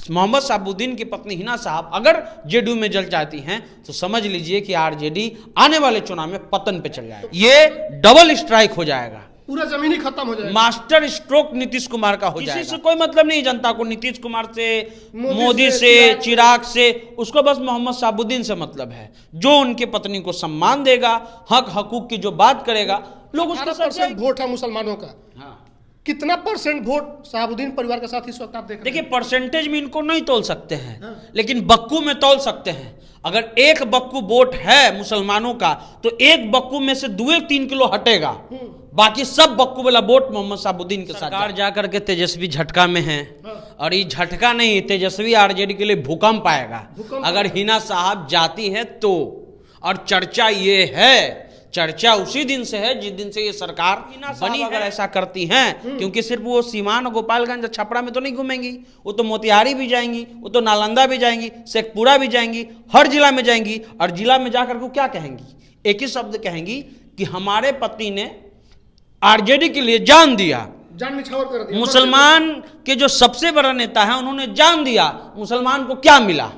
मोहम्मद शहाबुद्दीन की पत्नी हिना साहब अगर जेडीयू में जल जाती हैं तो समझ लीजिए कि आरजेडी आने वाले चुनाव में पतन पे चल जाएगा। ये डबल स्ट्राइक हो जाएगा, पूरा जमीन ही खत्म हो जाएगा, मास्टर स्ट्रोक नीतीश कुमार का हो जाएगा। किसी से कोई मतलब नहीं जनता को, नीतीश कुमार से, मोदी से, चिराग से, उसको बस मोहम्मद शहाबुद्दीन से मतलब है, जो उनकी पत्नी को सम्मान देगा, हक हकूक की जो बात करेगा, लोग उसके साथ। वोट है मुसलमानों का, हाँ, कितना परसेंट वोट शहाबुद्दीन परिवार के साथ इस वक्त आप देखिए परसेंटेज में इनको नहीं तोल सकते हैं, हाँ। लेकिन बक्कू में तोल सकते हैं। अगर एक बक्कू वोट है मुसलमानों का तो एक बक्कू में से 2-3 किलो हटेगा, बाकी सब बक्कू वाला वोट मोहम्मद शहाबुद्दीन के साथ। सरकार जाकर के तेजस्वी झटका में है, और ये झटका नहीं, तेजस्वी आरजेडी के लिए भूकंप आएगा अगर हिना साहब जाती है तो। और चर्चा ये है, चर्चा उसी दिन से है जिस दिन से ये सरकार बनी। अगर ऐसा करती हैं, क्योंकि सिर्फ वो सीवान और गोपालगंज छपरा में तो नहीं घूमेंगी, वो तो मोतिहारी भी जाएंगी, वो तो नालंदा भी जाएंगी, शेखपुरा भी जाएंगी, हर जिला में जाएंगी। और जिला में जाकर के क्या कहेंगी? एक ही शब्द कहेंगी कि हमारे पति ने आरजेडी के लिए जान दिया, जान निछावर कर दिया। मुसलमान के जो सबसे बड़ा नेता है उन्होंने जान दिया, मुसलमान को क्या मिला?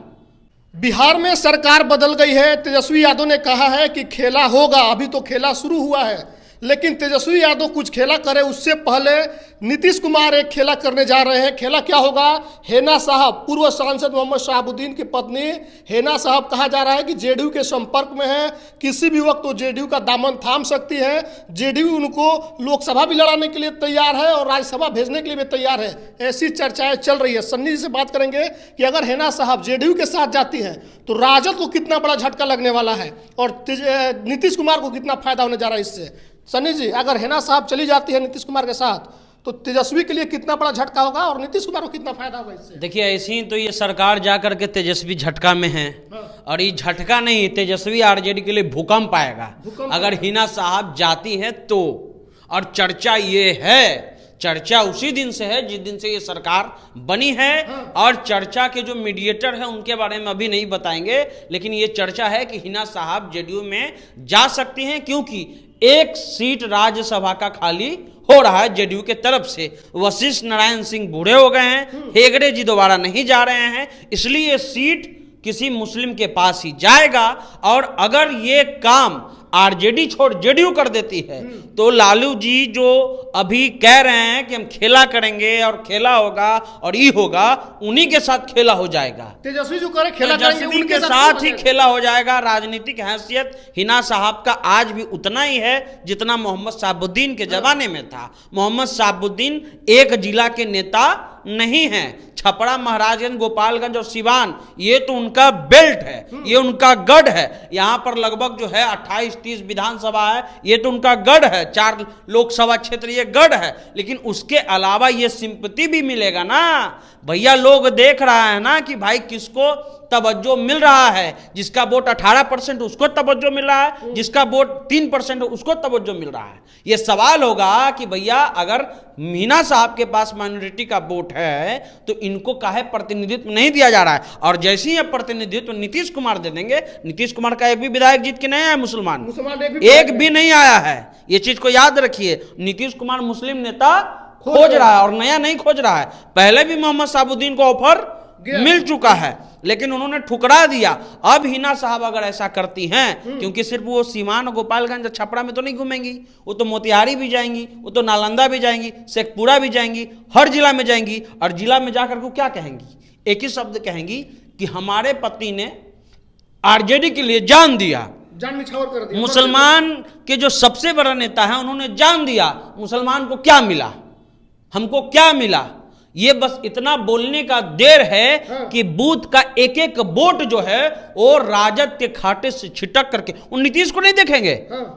बिहार में सरकार बदल गई है। तेजस्वी यादव ने कहा है कि खेला होगा, अभी तो खेला शुरू हुआ है, लेकिन तेजस्वी यादव कुछ खेला करे उससे पहले नीतीश कुमार एक खेला करने जा रहे हैं। खेला क्या होगा? हेना साहब, पूर्व सांसद मोहम्मद शहाबुद्दीन की पत्नी हेना साहब, कहा जा रहा है कि जेडीयू के संपर्क में है, किसी भी वक्त वो जेडीयू का दामन थाम सकती है। जेडीयू उनको लोकसभा भी लड़ाने के लिए तैयार है और राज्यसभा भेजने के लिए भी तैयार है, ऐसी चर्चाएं चल रही है। सन्नी जी से बात करेंगे कि अगर हेना साहब जेडीयू के साथ जाती हैं तो राजद को कितना बड़ा झटका लगने वाला है और नीतीश कुमार को कितना फायदा होने जा रहा है इससे। सन्नी जी, अगर हेना साहब चली जाती है नीतीश कुमार के साथ तो तेजस्वी के लिए कितना बड़ा झटका होगा और नीतीश कुमार को कितना फायदा होगा इससे? देखिए ऐसे ही तो ये सरकार जाकर के तेजस्वी झटका में है, और ये झटका नहीं, तेजस्वी आरजेडी के लिए भूकंप आएगा अगर हिना साहब जाती है तो। और चर्चा ये है, चर्चा उसी दिन से है जिस दिन से ये सरकार बनी है, और चर्चा के जो मीडिएटर हैं उनके बारे में अभी नहीं बताएंगे, लेकिन ये चर्चा है कि हिना साहब जेडीयू में जा सकती हैं, क्योंकि एक सीट राज्यसभा का खाली हो रहा है जेडीयू के तरफ से। वशिष्ठ नारायण सिंह बूढ़े हो गए हैं, हेगड़े जी दोबारा नहीं जा रहे हैं, इसलिए ये सीट किसी मुस्लिम के पास ही जाएगा। और अगर ये काम आरजेडी छोड़ जेडीयू कर देती है तो लालू जी जो अभी कह रहे हैं कि हम खेला करेंगे और खेला होगा और ये होगा, उन्हीं के साथ खेला हो जाएगा। तेजस्वी जो करे खेला करेंगे, उनके साथ ही खेला हो जाएगा। राजनीतिक हैसियत हिना साहब का आज भी उतना ही है जितना मोहम्मद शहाबुद्दीन के जमाने में था। मोहम्मद शहाबुद्दीन एक जिला के नेता नहीं है, छपरा, महाराजगंज, गोपालगंज और सिवान ये तो उनका बेल्ट है, ये उनका गढ़ है। यहाँ पर लगभग जो है 28-30 विधानसभा है, ये तो उनका गढ़ है, 4 लोकसभा क्षेत्र ये गढ़ है। लेकिन उसके अलावा ये सिंपैथी भी मिलेगा ना भैया, लोग देख रहा है ना कि भाई किसको तवज्जो मिल रहा है। जिसका वोट 18% उसको तवज्जो मिल रहा है, जिसका वोट 3% उसको तवज्जो मिल रहा है। ये सवाल होगा कि भैया अगर हिना साहब के पास माइनॉरिटी का वोट है तो इनको काहे प्रतिनिधित्व नहीं दिया जा रहा है? और जैसे ही प्रतिनिधित्व नीतीश कुमार दे देंगे, नीतीश कुमार का एक भी विधायक जीत के नहीं आया मुसलमान एक भी नहीं आया है, ये चीज को याद रखिए। नीतीश कुमार मुस्लिम नेता खोज रहा है और नया नहीं खोज रहा है। पहले भी मोहम्मद शहाबुद्दीन को ऑफर मिल चुका है लेकिन उन्होंने ठुकरा दिया। अब हिना साहब अगर ऐसा करती हैं, क्योंकि सिर्फ वो सीवान और गोपालगंज छपरा में तो नहीं घूमेंगी, वो तो मोतिहारी भी जाएंगी, वो तो नालंदा भी जाएंगी, शेखपुरा भी जाएंगी, हर जिला में जाएंगी। और जिला में जाकर के क्या कहेंगी? एक ही शब्द कहेंगी कि हमारे पति ने आरजेडी के लिए जान दिया, जान निछावर कर दिया। मुसलमान के जो सबसे बड़ा नेता है उन्होंने जान दिया, मुसलमान को क्या मिला, हमको क्या मिला। ये बस इतना बोलने का देर है कि बूथ का एक एक वोट जो है वो राजद के खाते से छिटक करके, उन नीतीश को नहीं देखेंगे,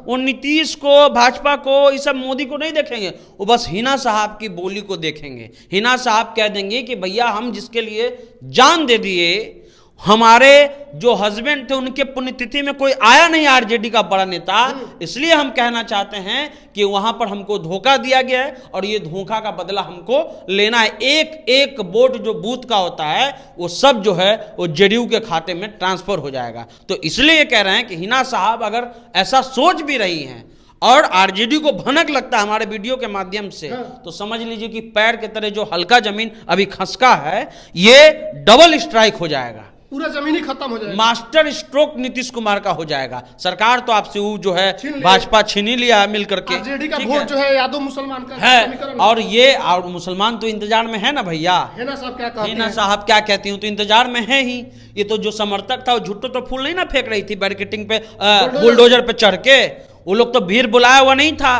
उन नीतीश को, भाजपा को, इस सब मोदी को नहीं देखेंगे, वो बस हिना साहब की बोली को देखेंगे। हिना साहब कह देंगे कि भैया हम जिसके लिए जान दे दिए, हमारे जो हस्बैंड थे उनके पुण्यतिथि में कोई आया नहीं आरजेडी का बड़ा नेता, इसलिए हम कहना चाहते हैं कि वहां पर हमको धोखा दिया गया है और ये धोखा का बदला हमको लेना है। एक एक वोट जो बूथ का होता है वो सब जो है वो जेडीयू के खाते में ट्रांसफर हो जाएगा। तो इसलिए कह रहे हैं कि हिना साहब अगर ऐसा सोच भी रही हैं और आरजेडी को भनक लगता है हमारे वीडियो के माध्यम से, तो समझ लीजिए कि पैर के तरह जो हल्का जमीन अभी खसका है, ये डबल स्ट्राइक हो जाएगा, पूरा जमीन ही खत्म हो जाएगा, मास्टर स्ट्रोक नीतीश कुमार का हो जाएगा। सरकार तो आपसे वो जो है भाजपा छीन ही लिया है मिल करके, आरजेडी का वोट जो है यादव मुसलमान का है, और ये और मुसलमान तो इंतजार में है ना भैया, हिना साहब क्या कहते हिना हैं? साहब क्या कहती हूँ, तो इंतजार में है ही। ये तो जो समर्थक था वो झुट्टो तो फूल नहीं ना फेंक रही थी बैरिकेटिंग पे, बुलडोजर पे चढ़ के, वो लोग तो भीड़ बुलाया हुआ नहीं था,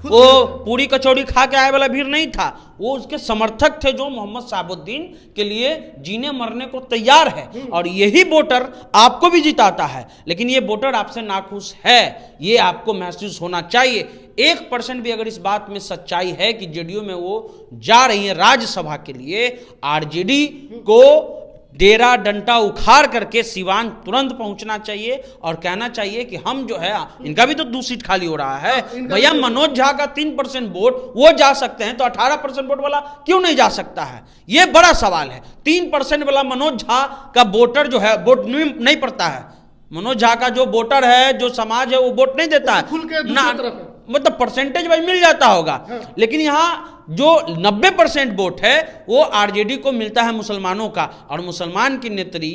वो पूरी कचौड़ी खा के आए वाला भीड़ नहीं था, वो उसके समर्थक थे जो मोहम्मद शहाबुद्दीन के लिए जीने मरने को तैयार है। और यही वोटर आपको भी जिताता है, लेकिन ये वोटर आपसे नाखुश है, ये आपको महसूस होना चाहिए। 1% भी अगर इस बात में सच्चाई है कि जेडीयू में वो जा रही है राज्यसभा के लिए, आरजेडी को डेरा डंटा उखाड़ करके सिवान तुरंत पहुंचना चाहिए और कहना चाहिए कि हम जो है, इनका भी तो 2 सीट खाली हो रहा है भैया, मनोज झा का 3% वोट वो जा सकते हैं, तो 18% वोट वाला क्यों नहीं जा सकता है, ये बड़ा सवाल है। 3% वाला मनोज झा का वोटर जो है वोट नहीं पड़ता है, मनोज झा का जो वोटर है, जो समाज है, वो वोट नहीं देता है ना, मतलब परसेंटेज वाइज मिल जाता होगा, लेकिन यहाँ जो 90% वोट है वो आरजेडी को मिलता है मुसलमानों का। और मुसलमान की नेत्री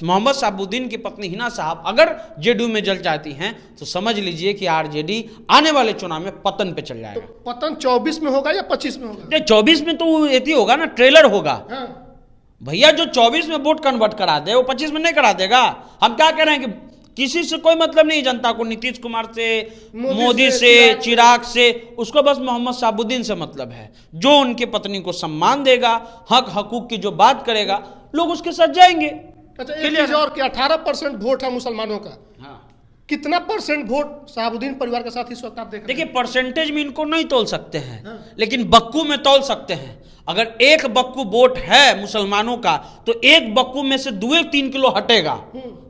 मोहम्मद शहाबुद्दीन की पत्नी हिना साहब अगर जेडीयू में जल जाती हैं, तो समझ लीजिए कि आरजेडी आने वाले चुनाव में पतन पे चल जाएगा। तो पतन 24 में होगा या 25 में होगा? 24 में तो ये होगा ना, ट्रेलर होगा भैया, जो 24 में वोट कन्वर्ट करा दे वो 25 में नहीं करा देगा। हम क्या कह रहे हैं कि किसी से कोई मतलब नहीं जनता को, नीतीश कुमार से, मोदी से, चिराग से, उसको बस मोहम्मद शहाबुद्दीन से मतलब है, जो उनकी पत्नी को सम्मान देगा, हक हकूक की जो बात करेगा, लोग उसके साथ जाएंगे। अच्छा, एक चीज और कि 18% वोट है मुसलमानों का, कितना परसेंट वोट शहाबुद्दीन परिवार के साथ इस वक्त आप देख? देखिए, परसेंटेज में इनको नहीं तोल सकते हैं, लेकिन बक्कू में तोल सकते हैं। अगर 1 बक्कू वोट है मुसलमानों का, तो 1 बक्कू में से 2-3 किलो हटेगा,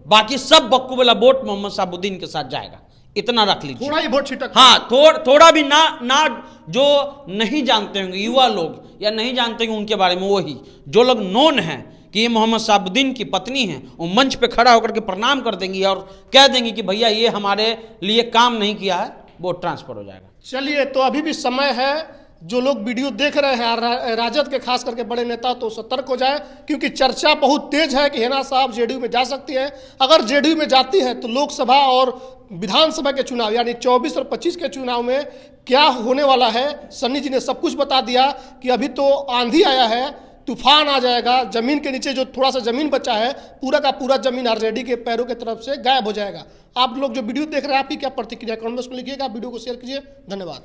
बाकी सब बक्कू वाला वोट मोहम्मद शहाबुद्दीन के साथ जाएगा, इतना रख लीजिए। थोड़ा ही वोट छिटक, हाँ, थोड़ा भी ना जो नहीं जानते होंगे युवा लोग या नहीं जानते होंगे उनके बारे में, वही जो लोग नोन हैं कि ये मोहम्मद शहाबुद्दीन की पत्नी है, वो मंच पे खड़ा होकर के प्रणाम कर देंगी और कह देंगी कि भैया ये हमारे लिए काम नहीं किया है, वोट ट्रांसफर हो जाएगा। चलिए, तो अभी भी समय है, जो लोग वीडियो देख रहे हैं राजद के खास करके बड़े नेता, तो सतर्क हो जाए, क्योंकि चर्चा बहुत तेज है कि हिना साहब जेडीयू में जा सकती हैं। अगर जेडीयू में जाती है तो लोकसभा और विधानसभा के चुनाव यानी 24 और 25 के चुनाव में क्या होने वाला है, सन्नी जी ने सब कुछ बता दिया कि अभी तो आंधी आया है, तूफान आ जाएगा, जमीन के नीचे जो थोड़ा सा जमीन बचा है पूरा का पूरा जमीन आरजेडी के पैरों की तरफ से गायब हो जाएगा। आप लोग जो वीडियो देख रहे हैं, आपकी क्या प्रतिक्रिया कमेंट बॉक्स में लिखिएगा, वीडियो को शेयर कीजिए। धन्यवाद।